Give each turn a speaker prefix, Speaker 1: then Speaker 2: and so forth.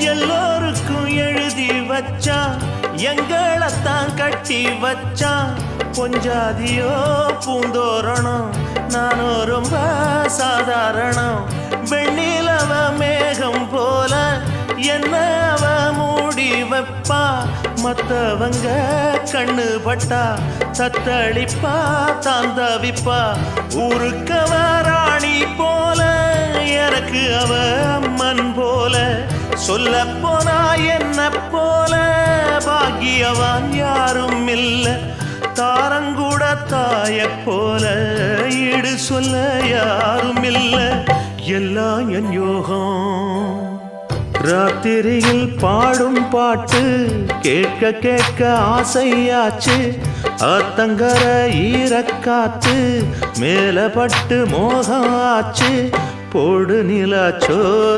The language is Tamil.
Speaker 1: எல்லோருக்கும் எழுதி வச்சான், எங்களைத்தான் கட்டி வச்சான். பொஞ்சாதியோ பூந்தோரணம், நானோ ரொம்ப சாதாரணம். வெண்ணிலவ மேகம் போல என்ன அவ மூடி வைப்பா. மத்தவங்க கண்ணு பட்டா தத்தளிப்பா தாந்தவிப்பா. ஊருக்கவ ராணி போல, எனக்கு அவ அம்மன் போல. சொல்ல போனா என்ன போல பாக்கியவான் யாரும் இல்ல. தாரங்கூட தாய போல ஈடு சொல்ல யாரும் இல்ல. எல்லாம் என் யோகம். ராத்திரியில் பாடும் பாட்டு கேட்க கேட்க ஆசையாச்சு. ஆத்தங்கர ஈரக்காத்து மேல பட்டு மோகம் ஆச்சு. போடு நிலாச்சோ